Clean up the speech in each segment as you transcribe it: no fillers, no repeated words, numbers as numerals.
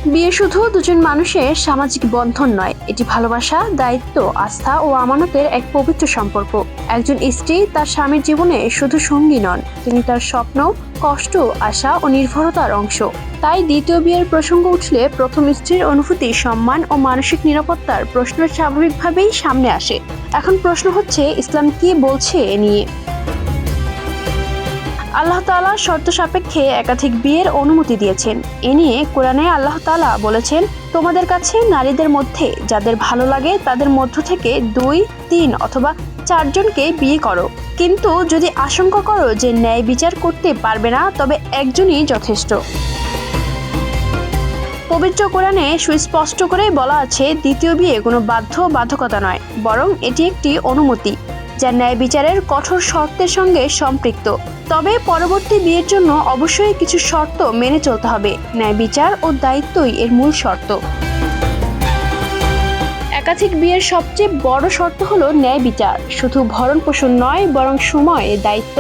বিয়ে শুধু দুজন মানুষের সামাজিক বন্ধন নয়, এটি ভালোবাসা, দায়িত্ব, আস্থা ও আমানতের এক পবিত্র সম্পর্ক। একজন স্ত্রী তার স্বামীর জীবনে শুধু সঙ্গী নন, তিনি তার স্বপ্ন, কষ্ট, আশা ও নির্ভরতার অংশ। তাই দ্বিতীয় বিয়ের প্রসঙ্গ উঠলে প্রথম স্ত্রীর অনুভূতি, সম্মান ও মানসিক নিরাপত্তার প্রশ্ন স্বাভাবিকভাবেই সামনে আসে। এখন প্রশ্ন হচ্ছে, ইসলাম কি বলছে এ নিয়ে? আল্লাহ তাআলা শর্ত সাপেক্ষে একাধিক বিয়ের অনুমতি দিয়েছেন। এ নিয়ে কোরআনে আল্লাহ তাআলা বলেছেন, তোমাদের কাছে নারীদের মধ্যে যাদের ভালো লাগে তাদের মধ্য থেকে 2, 3 অথবা 4 জনকে বিয়ে করো, কিন্তু যদি আশঙ্কা করো যে ন্যায় বিচার করতে পারবে না, তবে একজনই যথেষ্ট। পবিত্র কোরআনে সুস্পষ্ট করে বলা আছে, দ্বিতীয় বিয়ে কোনো বাধ্যকতা নয়, বরং এটি একটি অনুমতি যা ন্যায় বিচারের কঠোর শর্তের সঙ্গে সম্পৃক্ত। তবে পরবর্তী বিয়ের জন্য অবশ্যই কিছু শর্ত মেনে চলতে হবে। ন্যায় বিচার ও দায়িত্বই এর মূল শর্ত। একাধিক বিয়ের সবচেয়ে বড় শর্ত হলো ন্যায় বিচার। শুধু ভরণ পোষণ নয়, বরং সময়, দায়িত্ব,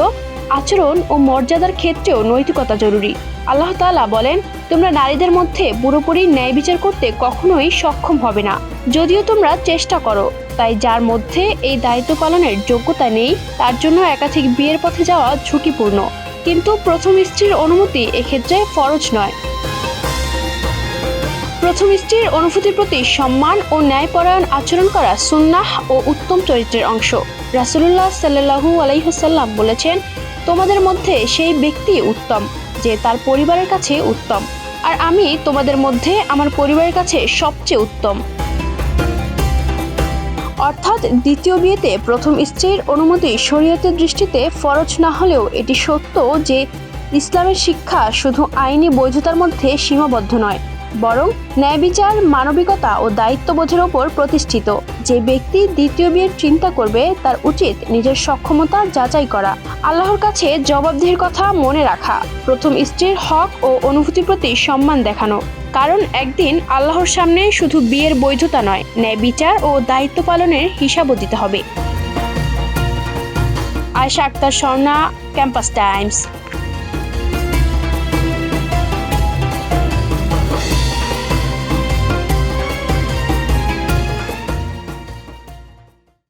আচরণ ও মর্যাদার ক্ষেত্রেও নৈতিকতা জরুরি। আল্লাহ তাআলা বলেন, তোমরা নারীদের মধ্যে পুরোপুরি ন্যায় বিচার করতে কখনোই সক্ষম হবে না, যদিও তোমরা চেষ্টা করো। তাই যার মধ্যে এই দায়িত্ব পালনের যোগ্যতা নেই, তার জন্য একাধিক বিয়ের পথে যাওয়া ঝুঁকিপূর্ণ। কিন্তু প্রথম স্ত্রীর অনুমতি এক্ষেত্রে ফরজ নয়। প্রথম স্ত্রীর অনুভূতির প্রতি সম্মান ও ন্যায়পরায়ণ আচরণ করা সুন্নাহ ও উত্তম চরিত্রের অংশ। রাসূলুল্লাহ সাল্লাল্লাহু আলাইহি ওয়াসাল্লাম বলেছেন, তোমাদের মধ্যে সেই ব্যক্তি উত্তম যে তার পরিবারের কাছে উত্তম, আর আমি তোমাদের মধ্যে আমার পরিবারের কাছে সবচেয়ে উত্তম। অর্থাৎ দ্বিতীয় বিয়েতে প্রথম স্ত্রীর অনুমতি শরীয়তের দৃষ্টিতে ফরজ না হলেও এটি সত্য যে ইসলামের শিক্ষা শুধু আইনি বৈধতার মধ্যে সীমাবদ্ধ নয়, বরং ন্যায় বিচার, মানবিকতা ও দায়িত্ববোধের ওপর প্রতিষ্ঠিত। যে ব্যক্তি দ্বিতীয় বিয়ের চিন্তা করবে, তার উচিত নিজের সক্ষমতা যাচাই করা, আল্লাহর কাছে জবাবদিহির কথা মনে রাখা, প্রথম স্ত্রীর হক ও অনুভূতির প্রতি সম্মান দেখানো। কারণ একদিন আল্লাহর সামনে শুধু বিয়ের বৈধতা নয়, ন্যায় বিচার ও দায়িত্ব পালনের হিসাবও দিতে হবে। Ayesha Akter, Swarna, campus Times.